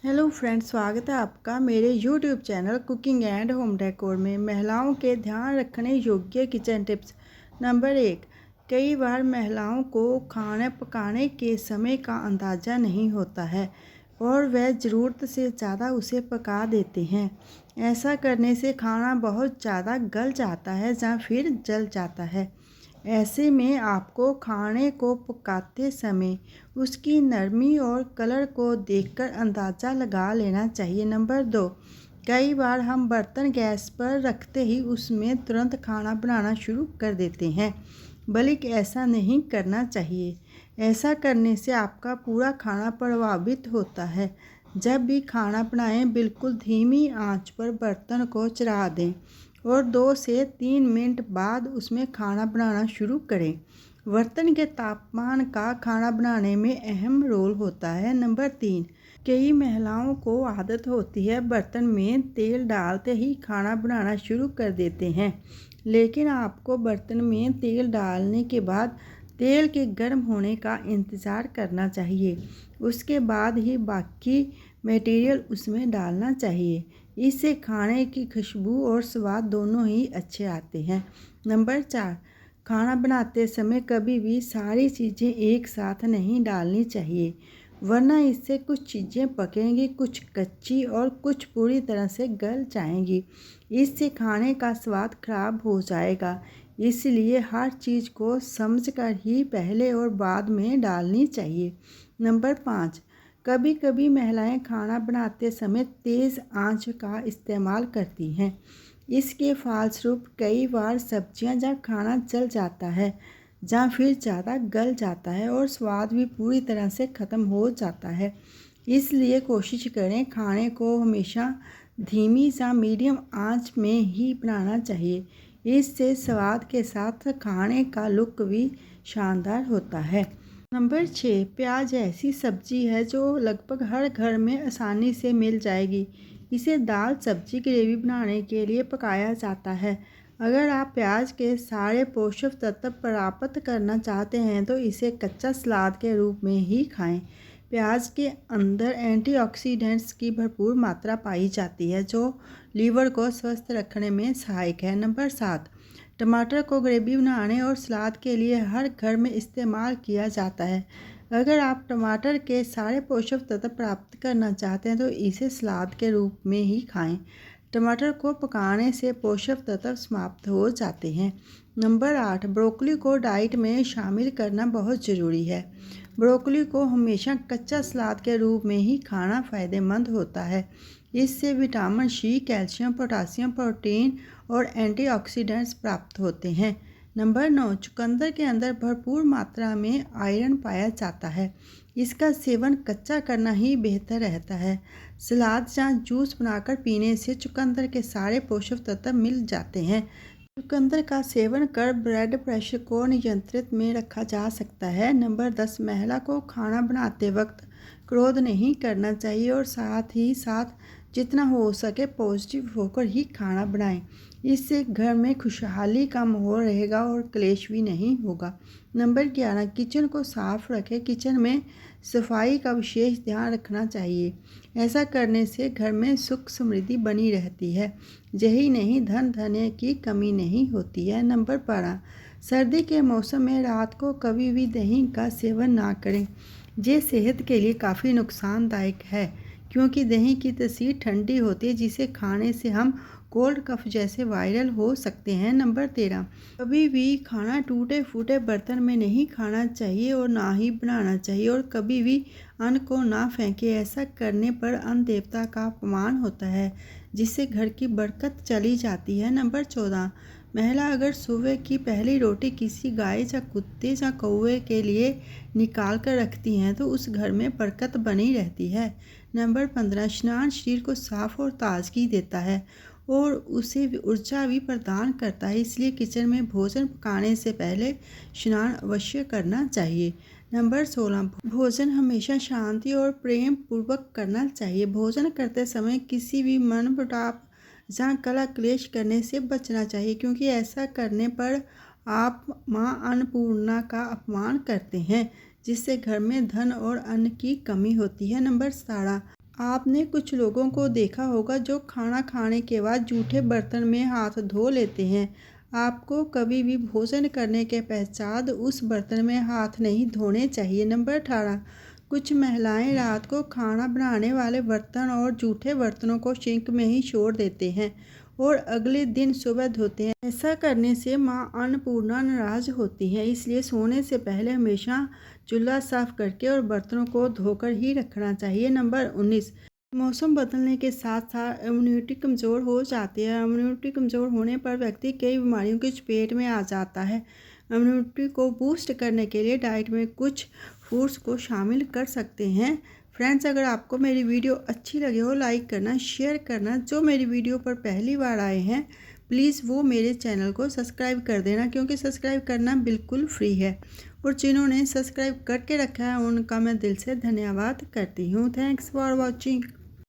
Hello friends, स्वागत है आपका मेरे YouTube channel cooking and home decor में। महिलाओं के ध्यान रखने योग्य किचन टिप्स। नंबर 1। कई बार महिलाओं को खाना पकाने के समय का अंदाज़ा नहीं होता है और वह ज़रूरत से ज़्यादा उसे पका देते हैं। ऐसा करने से खाना बहुत ज़्यादा गल जाता है या फिर जल जाता है। ऐसे में आपको खाने को पकाते समय उसकी नरमी और कलर को देखकर अंदाज़ा लगा लेना चाहिए। नंबर 2। कई बार हम बर्तन गैस पर रखते ही उसमें तुरंत खाना बनाना शुरू कर देते हैं, बल्कि ऐसा नहीं करना चाहिए। ऐसा करने से आपका पूरा खाना प्रभावित होता है। जब भी खाना बनाएं, बिल्कुल धीमी आंच पर बर्तन को चढ़ा दें और 2 से 3 मिनट बाद उसमें खाना बनाना शुरू करें। बर्तन के तापमान का खाना बनाने में अहम रोल होता है। नंबर 3। कई महिलाओं को आदत होती है बर्तन में तेल डालते ही खाना बनाना शुरू कर देते हैं, लेकिन आपको बर्तन में तेल डालने के बाद तेल के गर्म होने का इंतज़ार करना चाहिए। उसके बाद ही बाकी मटेरियल उसमें डालना चाहिए। इससे खाने की खुशबू और स्वाद दोनों ही अच्छे आते हैं। नंबर 4। खाना बनाते समय कभी भी सारी चीज़ें एक साथ नहीं डालनी चाहिए, वरना इससे कुछ चीज़ें पकेंगी, कुछ कच्ची और कुछ पूरी तरह से गल जाएंगी। इससे खाने का स्वाद खराब हो जाएगा। इसलिए हर चीज़ को समझकर ही पहले और बाद में डालनी चाहिए। नंबर 5। कभी कभी महिलाएं खाना बनाते समय तेज़ आंच का इस्तेमाल करती हैं। इसके फलस्वरूप कई बार सब्जियां या खाना जल जाता है या फिर ज़्यादा गल जाता है और स्वाद भी पूरी तरह से ख़त्म हो जाता है। इसलिए कोशिश करें खाने को हमेशा धीमी या मीडियम आंच में ही बनाना चाहिए। इससे स्वाद के साथ खाने का लुक भी शानदार होता है। नंबर 6। प्याज ऐसी सब्जी है जो लगभग हर घर में आसानी से मिल जाएगी। इसे दाल, सब्जी, ग्रेवी बनाने के लिए पकाया जाता है। अगर आप प्याज के सारे पोषक तत्व प्राप्त करना चाहते हैं तो इसे कच्चा सलाद के रूप में ही खाएं। प्याज के अंदर एंटीऑक्सीडेंट्स की भरपूर मात्रा पाई जाती है जो लीवर को स्वस्थ रखने में सहायक है। नंबर 7। टमाटर को ग्रेवी बनाने और सलाद के लिए हर घर में इस्तेमाल किया जाता है। अगर आप टमाटर के सारे पोषक तत्व प्राप्त करना चाहते हैं तो इसे सलाद के रूप में ही खाएं। टमाटर को पकाने से पोषक तत्व समाप्त हो जाते हैं। नंबर 8। ब्रोकली को डाइट में शामिल करना बहुत ज़रूरी है। ब्रोकली को हमेशा कच्चा सलाद के रूप में ही खाना फ़ायदेमंद होता है। इससे vitamin C, calcium, potassium, protein और एंटीऑक्सीडेंट्स प्राप्त होते हैं। नंबर 9। चुकंदर के अंदर भरपूर मात्रा में आयरन पाया जाता है। इसका सेवन कच्चा करना ही बेहतर रहता है। सलाद या जूस बनाकर पीने से चुकंदर के सारे पोषक तत्व मिल जाते हैं। चुकंदर का सेवन कर ब्लड प्रेशर को नियंत्रित में रखा जा सकता है। नंबर 10। महिला को खाना बनाते वक्त क्रोध नहीं करना चाहिए और साथ ही साथ जितना हो सके पॉजिटिव होकर ही खाना बनाएं। इससे घर में खुशहाली का माहौल रहेगा और क्लेश भी नहीं होगा। नंबर 11। किचन को साफ रखें। किचन में सफाई का विशेष ध्यान रखना चाहिए। ऐसा करने से घर में सुख समृद्धि बनी रहती है। यही नहीं, धन धान्य की कमी नहीं होती है। नंबर 12। सर्दी के मौसम में रात को कभी भी दही का सेवन ना करें। ये सेहत के लिए काफ़ी नुकसानदायक है क्योंकि दही की तसीर ठंडी होती है जिसे खाने से हम कोल्ड कफ जैसे वायरल हो सकते हैं। नंबर 13। कभी भी खाना टूटे फूटे बर्तन में नहीं खाना चाहिए और ना ही बनाना चाहिए और कभी भी अन्न को ना फेंके। ऐसा करने पर अन्न देवता का अपमान होता है जिससे घर की बरकत चली जाती है। नंबर 14। महिला अगर सुबह की पहली रोटी किसी गाय या कुत्ते या कौवे के लिए निकाल कर रखती हैं तो उस घर में बरकत बनी रहती है। नंबर 15। स्नान शरीर को साफ और ताजगी देता है और उसे ऊर्जा भी प्रदान करता है, इसलिए किचन में भोजन पकाने से पहले स्नान अवश्य करना चाहिए। नंबर 16। भोजन हमेशा शांति और प्रेम पूर्वक करना चाहिए। भोजन करते समय किसी भी मनमुटाव या कलह क्लेश करने से बचना चाहिए क्योंकि ऐसा करने पर आप मां अन्नपूर्णा का अपमान करते हैं जिससे घर में धन और अन्न की कमी होती है। नंबर 17। आपने कुछ लोगों को देखा होगा जो खाना खाने के बाद जूठे बर्तन में हाथ धो लेते हैं। आपको कभी भी भोजन करने के पश्चात उस बर्तन में हाथ नहीं धोने चाहिए। नंबर 18, कुछ महिलाएं रात को खाना बनाने वाले बर्तन और जूठे बर्तनों को सिंक में ही छोड़ देते हैं और अगले दिन सुबह धोते हैं। ऐसा करने से मां अन्नपूर्णा नाराज होती हैं, इसलिए सोने से पहले हमेशा चूल्हा साफ करके और बर्तनों को धोकर ही रखना चाहिए। नंबर 19, मौसम बदलने के साथ साथ इम्यूनिटी कमज़ोर हो जाती है। इम्यूनिटी कमज़ोर होने पर व्यक्ति कई बीमारियों की चपेट में आ जाता है। इम्यूनिटी को बूस्ट करने के लिए डाइट में कुछ फूड्स को शामिल कर सकते हैं। फ्रेंड्स, अगर आपको मेरी वीडियो अच्छी लगे हो लाइक करना, शेयर करना। जो मेरी वीडियो पर पहली बार आए हैं प्लीज़ वो मेरे चैनल को सब्सक्राइब कर देना, क्योंकि सब्सक्राइब करना बिल्कुल फ्री है। और जिन्होंने सब्सक्राइब करके रखा है उनका मैं दिल से धन्यवाद करती हूँ। Thanks for watching.